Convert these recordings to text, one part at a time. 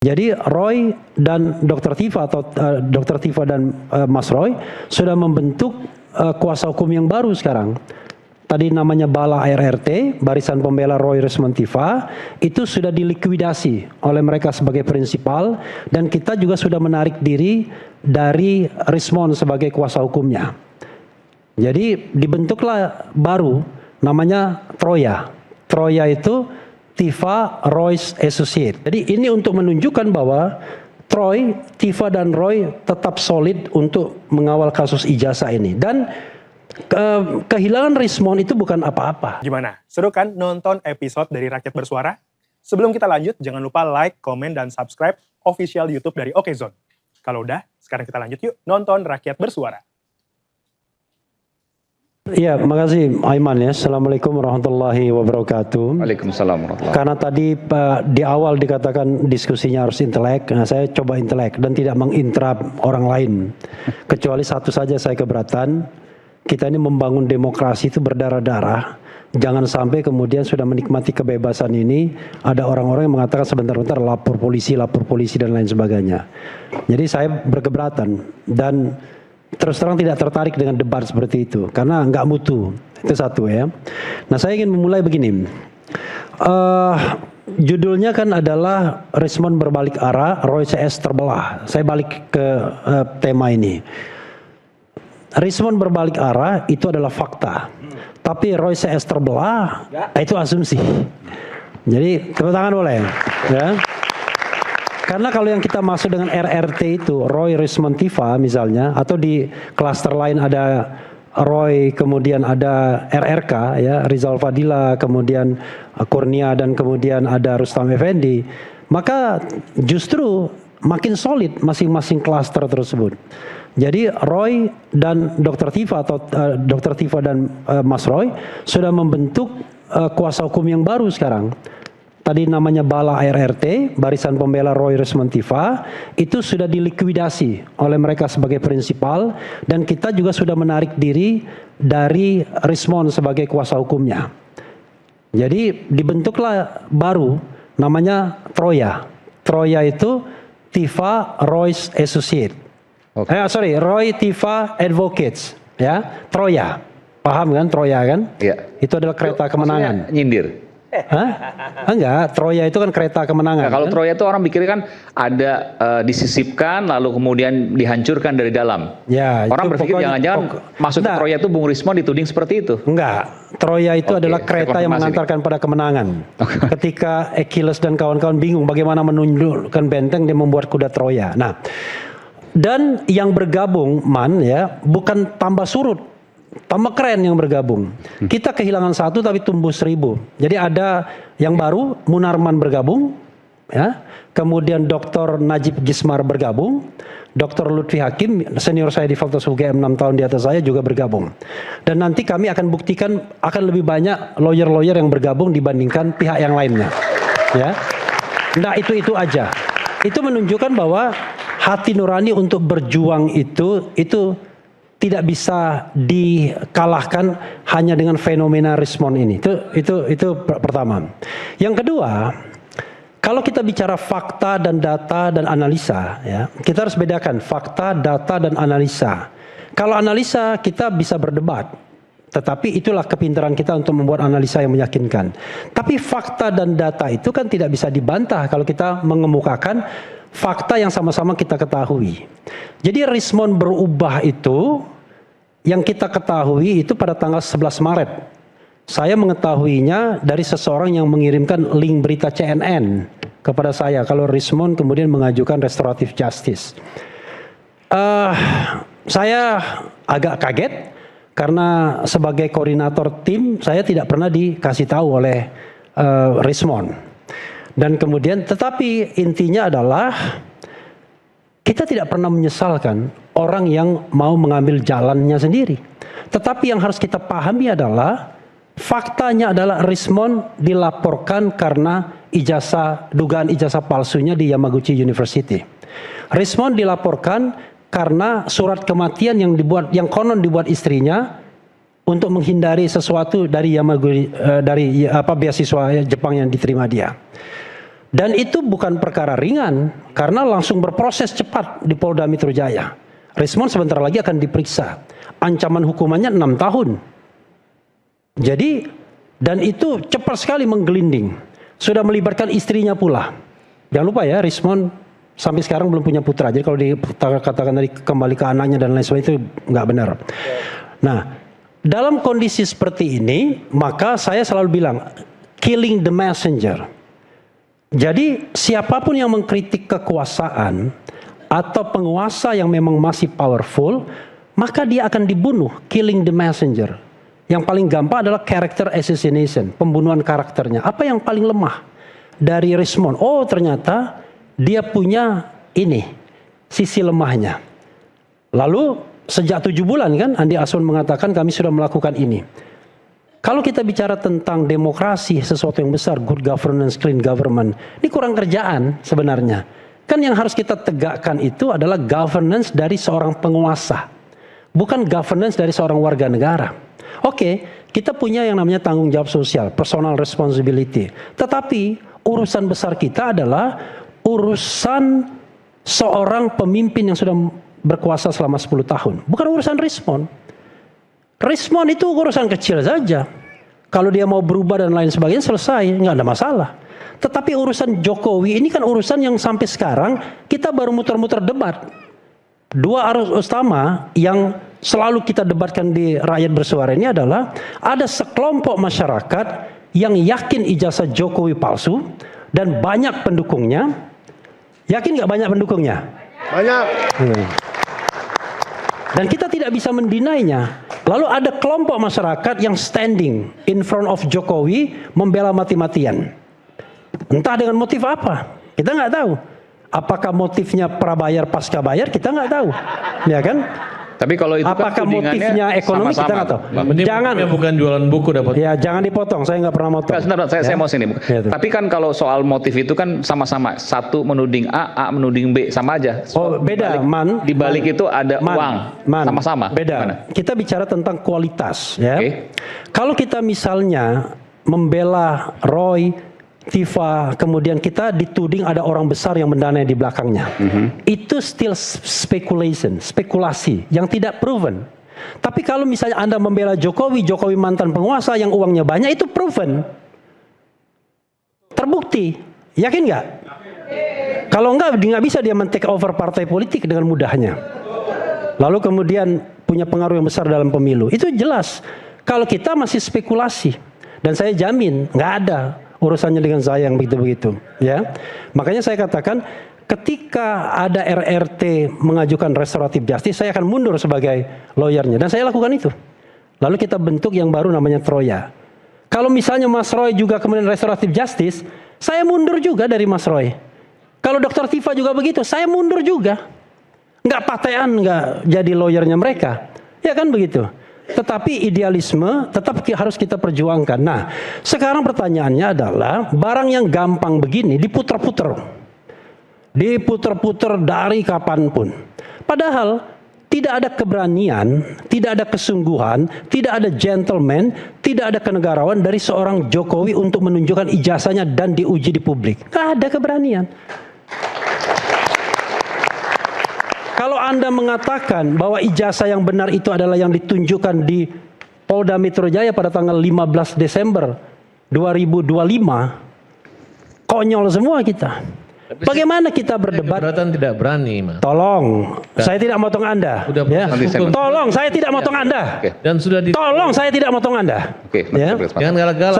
Jadi Roy dan Dr. Tifa atau Dr. Tifa dan Mas Roy sudah membentuk kuasa hukum yang baru sekarang. Tadi namanya Bala RRT, Barisan Pembela Roy Resmond Tifa, itu sudah dilikuidasi oleh mereka sebagai prinsipal dan kita juga sudah menarik diri dari Resmond sebagai kuasa hukumnya. Jadi dibentuklah baru namanya Troya. Troya itu Tifa Roy's Associate. Jadi ini untuk menunjukkan bahwa Troy, Tifa dan Roy tetap solid untuk mengawal kasus ijazah ini. Dan kehilangan Resmond itu bukan apa-apa. Gimana? Seru kan nonton episode dari Rakyat Bersuara? Sebelum kita lanjut, jangan lupa like, komen, dan subscribe official YouTube dari Okezone. Kalau udah, sekarang kita lanjut yuk nonton Rakyat Bersuara. Iya, makasih Aiman ya. Assalamualaikum warahmatullahi wabarakatuh. Waalaikumsalam warahmatullahi. Karena tadi di awal dikatakan diskusinya harus intelek, nah saya coba intelek dan tidak menginterap orang lain. Kecuali satu saja saya keberatan, kita ini membangun demokrasi itu berdarah-darah. Jangan sampai kemudian sudah menikmati kebebasan ini, ada orang-orang yang mengatakan sebentar-bentar lapor polisi dan lain sebagainya. Jadi saya berkeberatan dan terus terang tidak tertarik dengan debat seperti itu karena nggak mutu. Itu satu ya. Nah saya ingin memulai begini. Judulnya kan adalah Resmond berbalik arah, Roy CS terbelah. Saya balik ke tema ini. Resmond berbalik arah itu adalah fakta. Tapi Roy CS terbelah itu asumsi. Jadi tepuk tangan boleh ya. Karena kalau yang kita masuk dengan RRT itu, Roy Resmond Tifa misalnya, atau di klaster lain ada Roy, kemudian ada RRK, ya, Rizal Fadila, kemudian Kurnia, dan kemudian ada Rustam Effendi, maka justru makin solid masing-masing klaster tersebut. Jadi Roy dan Dr. Tifa atau Dr. Tifa dan Mas Roy sudah membentuk kuasa hukum yang baru sekarang. Tadi namanya Bala RRT, Barisan Pembela Roy Resmond Tifa, itu sudah dilikuidasi oleh mereka sebagai prinsipal dan kita juga sudah menarik diri dari Resmond sebagai kuasa hukumnya. Jadi dibentuklah baru namanya Troya. Troya itu Tifa Roy's Associate. Okay. Roy Tifa Advocates, ya, Troya. Paham kan Troya kan? Iya. Itu adalah kereta kemenangan. Nyindir. Hah? Enggak, Troya itu kan kereta kemenangan. Nah, kalau kan? Troya itu orang pikir kan ada disisipkan lalu kemudian dihancurkan dari dalam. Ya, orang berpikir jangan-jangan maksud Troya itu Bung Resmond dituding seperti itu. Enggak, Troya itu adalah kereta yang mengantarkan pada kemenangan. Ketika Achilles dan kawan-kawan bingung bagaimana menundukkan benteng, dia membuat kuda Troya. Nah, dan yang bergabung ya bukan tambah surut, tambah keren yang bergabung. Kita kehilangan satu tapi tumbuh 1000. Jadi ada yang baru, Munarman bergabung, ya. Kemudian Dr. Najib Gismar bergabung, Dr. Lutfi Hakim, senior saya di Fakultas UGM 6 tahun di atas saya juga bergabung. Dan nanti kami akan buktikan akan lebih banyak lawyer-lawyer yang bergabung dibandingkan pihak yang lainnya. Ya. Nah itu aja. Itu menunjukkan bahwa hati nurani untuk berjuang itu tidak bisa dikalahkan hanya dengan fenomena Resmond ini. Itu pertama. Yang kedua, kalau kita bicara fakta dan data dan analisa, ya, kita harus bedakan fakta, data dan analisa. Kalau analisa kita bisa berdebat, tetapi itulah kepintaran kita untuk membuat analisa yang meyakinkan. Tapi fakta dan data itu kan tidak bisa dibantah kalau kita mengemukakan fakta yang sama-sama kita ketahui. Jadi Resmond berubah itu yang kita ketahui itu pada tanggal 11 Maret. Saya mengetahuinya dari seseorang yang mengirimkan link berita CNN kepada saya kalau Resmond kemudian mengajukan restoratif justice. Saya agak kaget karena sebagai koordinator tim saya tidak pernah dikasih tahu oleh Resmond. Dan kemudian tetapi intinya adalah kita tidak pernah menyesalkan orang yang mau mengambil jalannya sendiri. Tetapi yang harus kita pahami adalah faktanya adalah Resmond dilaporkan karena dugaan ijazah palsunya di Yamaguchi University. Resmond dilaporkan karena surat kematian yang konon dibuat istrinya untuk menghindari sesuatu dari Yamaguchi, beasiswa Jepang yang diterima dia. Dan itu bukan perkara ringan, karena langsung berproses cepat di Polda Metro Jaya. Rismond sebentar lagi akan diperiksa. Ancaman hukumannya 6 tahun. Jadi, dan itu cepat sekali menggelinding. Sudah melibatkan istrinya pula. Jangan lupa ya, Rismond sampai sekarang belum punya putra. Jadi kalau dikatakan tadi kembali ke anaknya dan lain sebagainya, itu nggak benar. Nah, dalam kondisi seperti ini, maka saya selalu bilang, killing the messenger. Jadi siapapun yang mengkritik kekuasaan atau penguasa yang memang masih powerful, maka dia akan dibunuh, killing the messenger. Yang paling gampang adalah character assassination, pembunuhan karakternya. Apa yang paling lemah dari Rismond? Oh, ternyata dia punya ini, sisi lemahnya. Lalu sejak 7 bulan kan Andi Aswan mengatakan kami sudah melakukan ini. Kalau kita bicara tentang demokrasi, sesuatu yang besar, good governance, clean government, ini kurang kerjaan sebenarnya. Kan yang harus kita tegakkan itu adalah governance dari seorang penguasa, bukan governance dari seorang warga negara. Oke, kita punya yang namanya tanggung jawab sosial, personal responsibility. Tetapi urusan besar kita adalah urusan seorang pemimpin yang sudah berkuasa selama 10 tahun. Bukan urusan Rismond. Rismond itu urusan kecil saja. Kalau dia mau berubah dan lain sebagainya selesai, nggak ada masalah. Tetapi urusan Jokowi ini kan urusan yang sampai sekarang kita baru muter-muter debat. 2 arus utama yang selalu kita debatkan di Rakyat Bersuara ini adalah ada sekelompok masyarakat yang yakin ijazah Jokowi palsu dan banyak pendukungnya. Yakin nggak banyak pendukungnya? Banyak. Dan kita tidak bisa mendinainya. Lalu ada kelompok masyarakat yang standing in front of Jokowi membela mati-matian. Entah dengan motif apa, kita nggak tahu. Apakah motifnya prabayar pasca bayar, kita nggak tahu, ya kan? Tapi kalau itu apakah kan motifnya ekonomi, kita nggak tahu. Jangan bukan jualan buku dapat. Ya jangan dipotong, saya nggak pernah motong. Sebentar, saya mau sini. Ya, tapi kan kalau soal motif itu kan sama-sama. Satu menuding A menuding B, sama aja. Oh beda, Di balik itu ada uang, sama-sama. Beda. Gimana? Kita bicara tentang kualitas, ya. Kalau kita misalnya membela Roy, Tifa, kemudian kita dituding ada orang besar yang mendanai di belakangnya. Itu still spekulasi yang tidak proven. Tapi kalau misalnya Anda membela Jokowi mantan penguasa yang uangnya banyak, itu proven. Terbukti. Yakin nggak? Kalau nggak bisa dia men-take over partai politik dengan mudahnya. Lalu kemudian punya pengaruh yang besar dalam pemilu. Itu jelas. Kalau kita masih spekulasi. Dan saya jamin nggak ada urusannya dengan saya yang begitu-begitu, ya. Makanya saya katakan ketika ada RRT mengajukan restoratif justice, saya akan mundur sebagai lawyernya dan saya lakukan itu. Lalu kita bentuk yang baru namanya Troya. Kalau misalnya Mas Roy juga kemudian restoratif justice, saya mundur juga dari Mas Roy. Kalau Dr. Tifa juga begitu, saya mundur juga. Nggak patean, nggak jadi lawyernya mereka, ya kan begitu. Tetapi idealisme tetap harus kita perjuangkan. Nah, sekarang pertanyaannya adalah barang yang gampang begini diputer-puter. Diputer-puter dari kapanpun. Padahal tidak ada keberanian, tidak ada kesungguhan, tidak ada gentleman, tidak ada kenegarawan dari seorang Jokowi untuk menunjukkan ijazahnya dan diuji di publik. Nggak ada keberanian. Kalau Anda mengatakan bahwa ijazah yang benar itu adalah yang ditunjukkan di Polda Metro Jaya pada tanggal 15 Desember 2025, konyol semua kita. Bagaimana kita berdebat? Keberatan tidak berani, Mas. Tolong, saya tidak motong Anda. Ya. Tolong, saya tidak motong Anda. Dan sudah Tolong, saya tidak motong Anda. Ya. Jangan galak-galak.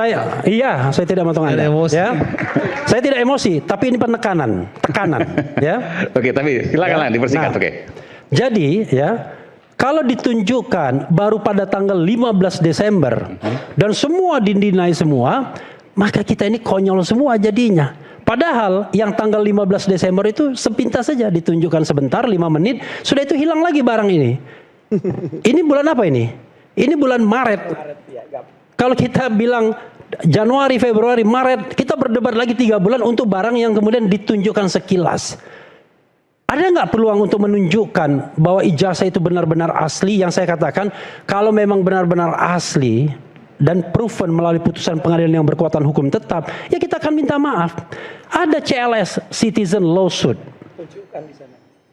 Saya tidak motong Anda. Emosi. Ya. Saya tidak emosi, tapi ini tekanan, ya. Oke, tapi silakan dipersingkat. Oke. Jadi, ya, kalau ditunjukkan baru pada tanggal 15 Desember dan semua didinai semua, maka kita ini konyol semua jadinya. Padahal yang tanggal 15 Desember itu sepintas saja ditunjukkan sebentar 5 menit, sudah itu hilang lagi barang ini. Ini bulan apa ini? Ini bulan Maret. Kalau kita bilang Januari, Februari, Maret, kita berdebat lagi 3 bulan untuk barang yang kemudian ditunjukkan sekilas. Ada nggak peluang untuk menunjukkan bahwa ijazah itu benar-benar asli? Yang saya katakan, kalau memang benar-benar asli, dan proven melalui putusan pengadilan yang berkekuatan hukum tetap, ya kita akan minta maaf. Ada CLS, citizen lawsuit.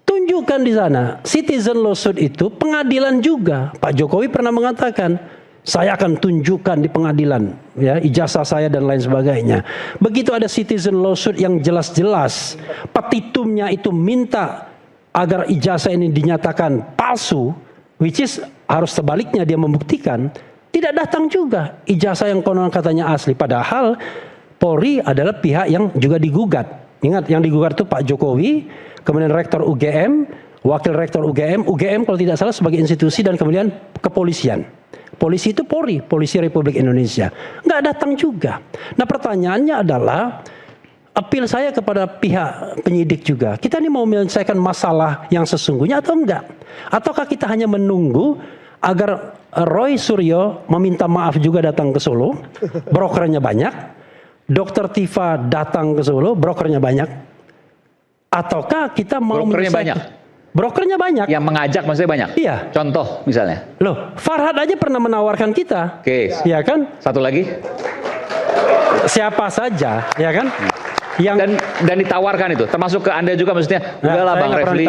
Tunjukkan di sana. Citizen lawsuit itu pengadilan juga. Pak Jokowi pernah mengatakan, saya akan tunjukkan di pengadilan, ya, ijazah saya dan lain sebagainya. Begitu ada citizen lawsuit yang jelas-jelas petitumnya itu minta agar ijazah ini dinyatakan palsu, which is harus sebaliknya dia membuktikan, tidak datang juga ijazah yang konon katanya asli. Padahal Polri adalah pihak yang juga digugat. Ingat, yang digugat itu Pak Jokowi, kemudian Rektor UGM, Wakil Rektor UGM kalau tidak salah sebagai institusi, dan kemudian kepolisian. Polisi itu Polri, Polisi Republik Indonesia. Nggak datang juga. Nah pertanyaannya adalah, appeal saya kepada pihak penyidik juga. Kita ini mau menyelesaikan masalah yang sesungguhnya atau enggak? Ataukah kita hanya menunggu agar Roy Suryo meminta maaf juga datang ke Solo, brokernya banyak, Dr. Tifa datang ke Solo, brokernya banyak, ataukah kita mau brokernya banyak? Brokernya banyak. Yang mengajak maksudnya banyak? Iya. Contoh misalnya? Loh, Farhad aja pernah menawarkan kita. Oke. Iya kan? Satu lagi? Siapa saja, ya kan? Yang dan ditawarkan itu, termasuk ke Anda juga maksudnya. Udahlah Bang Refli,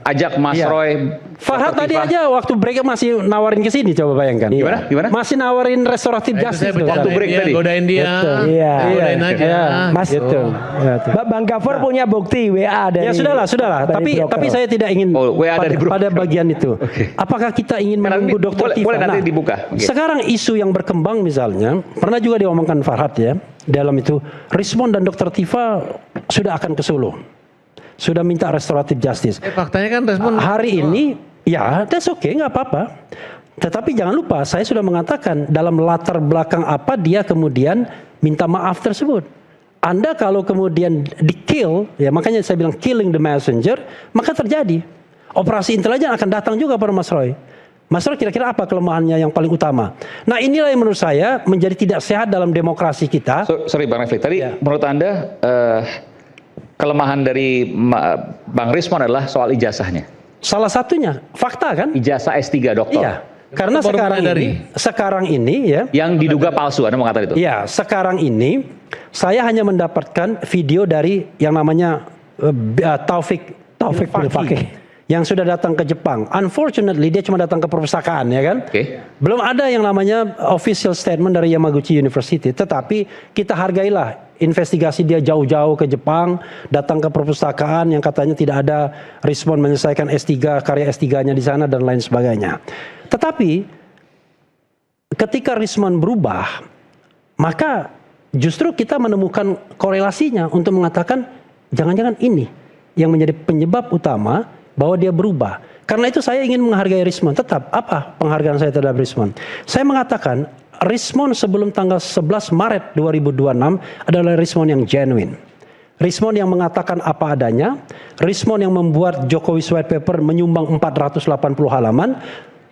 ajak Mas Roy. Farhad tadi aja waktu break masih nawarin ke sini, coba bayangkan. Gimana? Gimana? Masih nawarin restoratif justice. Waktu break tadi. Godain dia. Iya. Godain aja. Mas, Bang Gafur punya bukti WA dari. Ya sudahlah. Tapi saya tidak ingin pada bagian itu. Apakah kita ingin menunggu Dr. Tifa? Boleh nanti dibuka. Sekarang isu yang berkembang misalnya, pernah juga diomongkan Farhad ya, dalam itu Rismon dan Dr. Tifa sudah akan ke Solo, sudah minta restoratif justice. Faktanya kan Rismon hari ini, ya that's okay, nggak apa-apa. Tetapi jangan lupa, saya sudah mengatakan dalam latar belakang apa dia kemudian minta maaf tersebut. Anda kalau kemudian di-kill, ya makanya saya bilang killing the messenger, maka terjadi operasi intelijen akan datang juga pada Mas Roy. Mas Roy kira-kira apa kelemahannya yang paling utama? Nah inilah yang menurut saya menjadi tidak sehat dalam demokrasi kita. Sorry Bang Refli, tadi menurut Anda kelemahan dari Bang Rismon adalah soal ijazahnya? Salah satunya, fakta kan? Ijazah S3 doktor. Iya, karena sekarang ini ya. Yang diduga palsu, Anda mengatakan itu? Iya, sekarang ini saya hanya mendapatkan video dari yang namanya Taufik Fakih, yang sudah datang ke Jepang. Unfortunately dia cuma datang ke perpustakaan, ya kan? Belum ada yang namanya official statement dari Yamaguchi University. Tetapi kita hargailah investigasi dia jauh-jauh ke Jepang, datang ke perpustakaan yang katanya tidak ada Rismon menyelesaikan S3, karya S3-nya di sana dan lain sebagainya. Tetapi ketika Rismon berubah, maka justru kita menemukan korelasinya untuk mengatakan jangan-jangan ini yang menjadi penyebab utama bahwa dia berubah. Karena itu saya ingin menghargai Rismon. Tetap, apa penghargaan saya terhadap Rismon? Saya mengatakan, Rismon sebelum tanggal 11 Maret 2026 adalah Rismon yang genuine. Rismon yang mengatakan apa adanya. Rismon yang membuat Jokowi's White Paper menyumbang 480 halaman.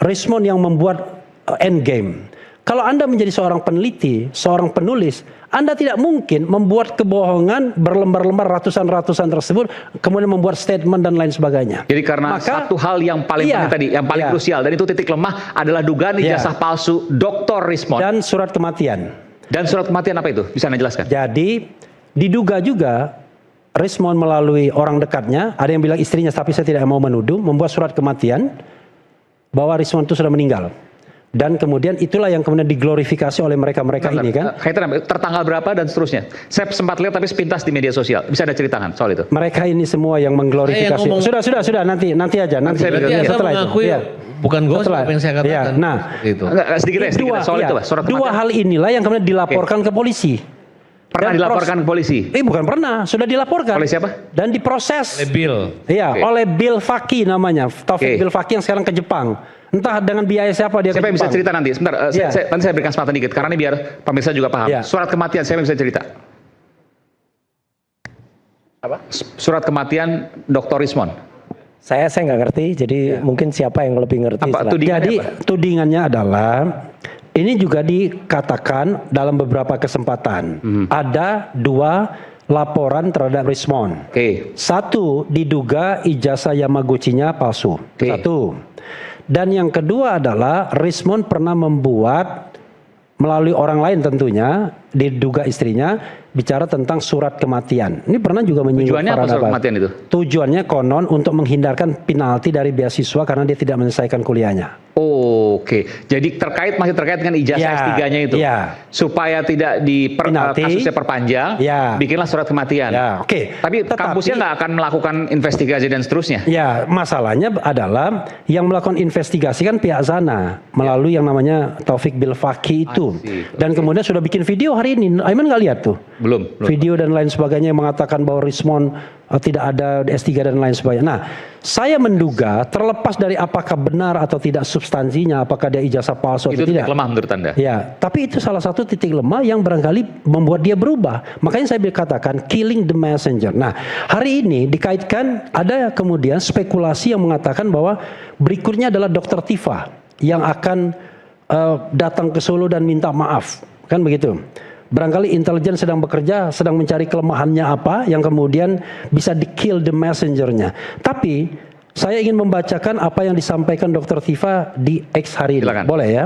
Rismon yang membuat Endgame. Kalau Anda menjadi seorang peneliti, seorang penulis, Anda tidak mungkin membuat kebohongan berlembar-lembar ratusan-ratusan tersebut, kemudian membuat statement dan lain sebagainya. Jadi karena satu hal yang paling penting tadi, yang paling krusial, dan itu titik lemah adalah dugaan ijazah palsu Dr. Rismon. Dan surat kematian. Dan surat kematian apa itu? Bisa Anda jelaskan? Jadi diduga juga Rismon melalui orang dekatnya, ada yang bilang istrinya, tapi saya tidak mau menuduh, membuat surat kematian bahwa Rismon itu sudah meninggal. Dan kemudian itulah yang kemudian diglorifikasi oleh mereka-mereka ini kan. Kaitan tertanggal berapa dan seterusnya. Saya sempat lihat tapi sepintas di media sosial. Bisa Anda ceritakan soal itu? Mereka ini semua yang mengglorifikasi. Sudah nanti aja. Nanti setelah itu. Bukan gosip apa yang saya katakan. Ya, nah, itu. Sedikit soal itu, surat kematian. Dua hal inilah yang kemudian dilaporkan ke polisi. Pernah dilaporkan ke polisi? Bukan pernah, sudah dilaporkan. Oleh siapa? Dan diproses. Oleh Bill. Iya, oleh Bill Fakih namanya. Taufik Bill Fakih yang sekarang ke Jepang. Entah dengan biaya siapa dia ke Jepang. Siapa yang bisa cerita nanti? Sebentar, nanti saya berikan kesempatan dikit. Karena ini biar pemirsa juga paham. Surat kematian, siapa yang bisa cerita? Apa? Surat kematian Dr. Rismon. Saya nggak ngerti, jadi mungkin siapa yang lebih ngerti. Jadi tudingannya adalah, ini juga dikatakan dalam beberapa kesempatan. Ada dua laporan terhadap Rismon. Satu, diduga ijazah Yamaguchi-nya palsu. Satu. Dan yang kedua adalah Rismon pernah membuat melalui orang lain tentunya, diduga istrinya, bicara tentang surat kematian. Ini pernah juga menyinggung. Tujuannya apa surat kematian itu? Tujuannya konon untuk menghindarkan penalti dari beasiswa karena dia tidak menyelesaikan kuliahnya. Oke, jadi masih terkait dengan ijazah S3-nya itu. Supaya tidak kasusnya perpanjang, bikinlah surat kematian. Oke. Tapi kampusnya nggak akan melakukan investigasi dan seterusnya. Ya, masalahnya adalah yang melakukan investigasi kan pihak sana melalui yang namanya Taufik Bilfaqi itu. Dan kemudian sudah bikin video hari ini. Aiman nggak lihat tuh? Belum. Video dan lain sebagainya yang mengatakan bahwa Rismond tidak ada S3 dan lain sebagainya. Nah, saya menduga terlepas dari apakah benar atau tidak substansinya, apakah dia ijazah palsu atau tidak. Itu titik lemah menurut Anda? Ya, tapi itu salah satu titik lemah yang barangkali membuat dia berubah. Makanya saya katakan killing the messenger. Nah, hari ini dikaitkan ada kemudian spekulasi yang mengatakan bahwa berikutnya adalah Dr. Tifa yang akan datang ke Solo dan minta maaf. Kan begitu. Barangkali intelijen sedang bekerja, sedang mencari kelemahannya apa yang kemudian bisa di-kill the messenger-nya. Tapi saya ingin membacakan apa yang disampaikan Dr. Tifa di X hari ini. Silakan. Boleh ya?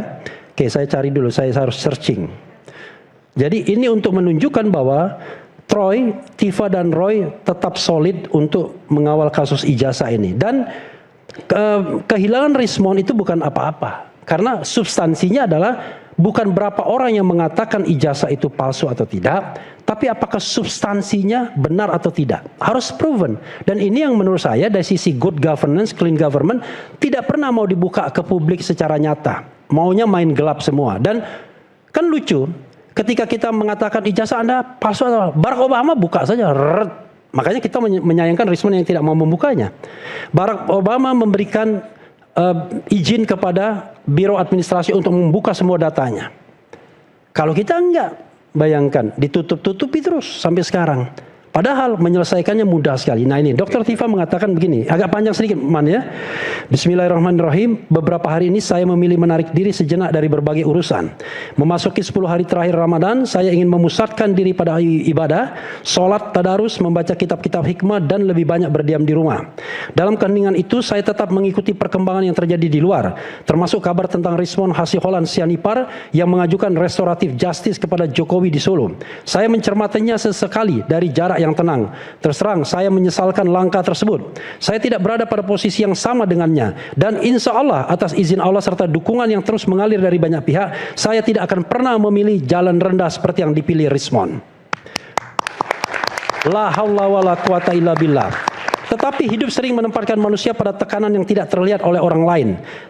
Oke, saya cari dulu, saya harus searching. Jadi ini untuk menunjukkan bahwa Troy, Tifa dan Roy tetap solid untuk mengawal kasus ijazah ini. Dan kehilangan Rismond itu bukan apa-apa. Karena substansinya adalah bukan berapa orang yang mengatakan ijazah itu palsu atau tidak, tapi apakah substansinya benar atau tidak. Harus proven. Dan ini yang menurut saya dari sisi good governance, clean government, tidak pernah mau dibuka ke publik secara nyata. Maunya main gelap semua. Dan kan lucu, ketika kita mengatakan ijazah Anda palsu atau Barack Obama buka saja. Makanya kita menyayangkan Rismond yang tidak mau membukanya. Barack Obama memberikan izin kepada Biro Administrasi untuk membuka semua datanya. Kalau kita enggak, bayangkan ditutup-tutupi terus sampai sekarang. Padahal menyelesaikannya mudah sekali. Nah ini Dr. Tifa mengatakan begini, agak panjang sedikit Man ya. Bismillahirrahmanirrahim. Beberapa hari ini saya memilih menarik diri sejenak dari berbagai urusan. Memasuki 10 hari terakhir Ramadan, saya ingin memusatkan diri pada ibadah, sholat, tadarus, membaca kitab-kitab hikmah dan lebih banyak berdiam di rumah. Dalam keheningan itu saya tetap mengikuti perkembangan yang terjadi di luar, termasuk kabar tentang Rismond Hasiholan Sianipar yang mengajukan restoratif justice kepada Jokowi di Solo. Saya mencermatinya sesekali dari jarak yang tenang. Terus terang, saya menyesalkan langkah tersebut. Saya tidak berada pada posisi yang sama dengannya. Dan insya Allah, atas izin Allah serta dukungan yang terus mengalir dari banyak pihak, saya tidak akan pernah memilih jalan rendah seperti yang dipilih Rismond. La haula wa la quwata illa billah. Tetapi hidup sering menempatkan manusia pada tekanan yang tidak terlihat oleh orang lain.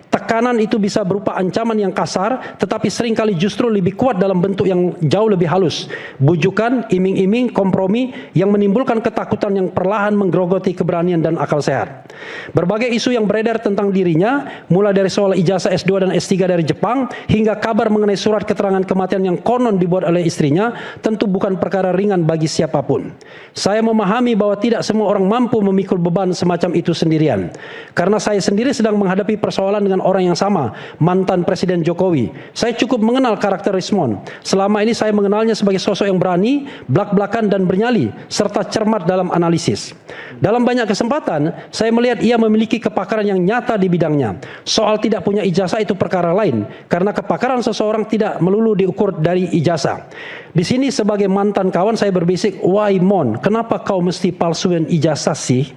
Tekanan itu bisa berupa ancaman yang kasar, tetapi seringkali justru lebih kuat dalam bentuk yang jauh lebih halus. Bujukan, iming-iming, kompromi yang menimbulkan ketakutan yang perlahan menggerogoti keberanian dan akal sehat. Berbagai isu yang beredar tentang dirinya, mulai dari soal ijazah S2 dan S3 dari Jepang, hingga kabar mengenai surat keterangan kematian yang konon dibuat oleh istrinya, tentu bukan perkara ringan bagi siapapun. Saya memahami bahwa tidak semua orang mampu memikul beban semacam itu sendirian. Karena saya sendiri sedang menghadapi persoalan dengan orang yang sama, mantan Presiden Jokowi. Saya cukup mengenal karakter Rismond. Selama ini saya mengenalnya sebagai sosok yang berani, blak-blakan dan bernyali, serta cermat dalam analisis. Dalam banyak kesempatan, saya melihat ia memiliki kepakaran yang nyata di bidangnya. Soal tidak punya ijazah itu perkara lain, karena kepakaran seseorang tidak melulu diukur dari ijazah. Di sini sebagai mantan kawan saya berbisik, why Mon, kenapa kau mesti palsuin ijazah sih?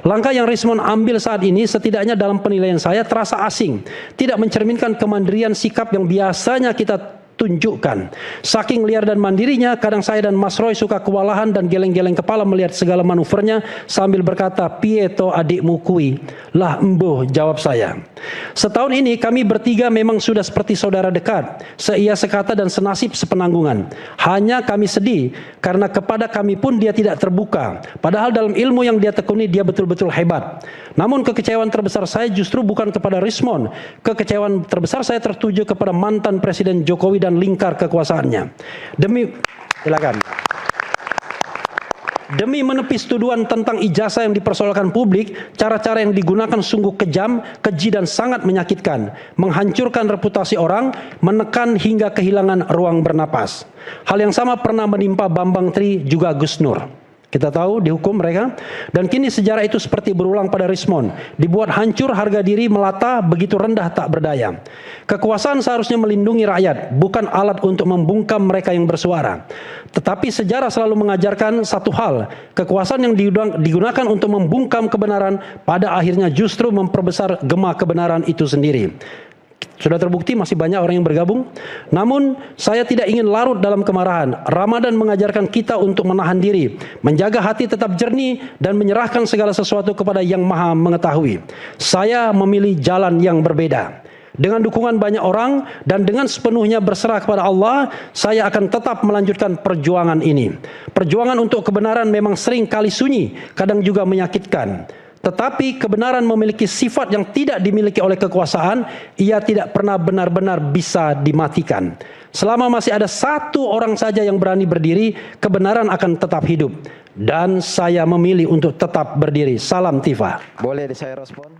Langkah yang Rismond ambil saat ini setidaknya dalam penilaian saya terasa asing, tidak mencerminkan kemandirian sikap yang biasanya kita tunjukkan. Saking liar dan mandirinya, kadang saya dan Mas Roy suka kewalahan dan geleng-geleng kepala melihat segala manuvernya sambil berkata, "Pieto adikmu kui." "Lah embuh," jawab saya. Setahun ini kami bertiga memang sudah seperti saudara dekat, seia sekata dan senasib sepenanggungan. Hanya kami sedih karena kepada kami pun dia tidak terbuka. Padahal dalam ilmu yang dia tekuni dia betul-betul hebat. Namun kekecewaan terbesar saya justru bukan kepada Rismond. Kekecewaan terbesar saya tertuju kepada mantan Presiden Jokowi dan lingkar kekuasaannya. Demi menepis tuduhan tentang ijazah yang dipersoalkan publik, cara-cara yang digunakan sungguh kejam, keji dan sangat menyakitkan, menghancurkan reputasi orang, menekan hingga kehilangan ruang bernapas. Hal yang sama pernah menimpa Bambang Tri juga Gus Nur. Kita tahu dihukum mereka. Dan kini sejarah itu seperti berulang pada Rismond. Dibuat hancur harga diri melata, begitu rendah tak berdaya. Kekuasaan seharusnya melindungi rakyat, bukan alat untuk membungkam mereka yang bersuara. Tetapi sejarah selalu mengajarkan satu hal. Kekuasaan yang digunakan untuk membungkam kebenaran pada akhirnya justru memperbesar gema kebenaran itu sendiri. Sudah terbukti masih banyak orang yang bergabung. Namun saya tidak ingin larut dalam kemarahan. Ramadan mengajarkan kita untuk menahan diri, menjaga hati tetap jernih, dan menyerahkan segala sesuatu kepada Yang Maha Mengetahui. Saya memilih jalan yang berbeda. Dengan dukungan banyak orang dan dengan sepenuhnya berserah kepada Allah, saya akan tetap melanjutkan perjuangan ini. Perjuangan untuk kebenaran memang sering kali sunyi, kadang juga menyakitkan. Tetapi kebenaran memiliki sifat yang tidak dimiliki oleh kekuasaan. Ia tidak pernah benar-benar bisa dimatikan. Selama masih ada satu orang saja yang berani berdiri, kebenaran akan tetap hidup. Dan saya memilih untuk tetap berdiri. Salam Tifa. Boleh saya respon?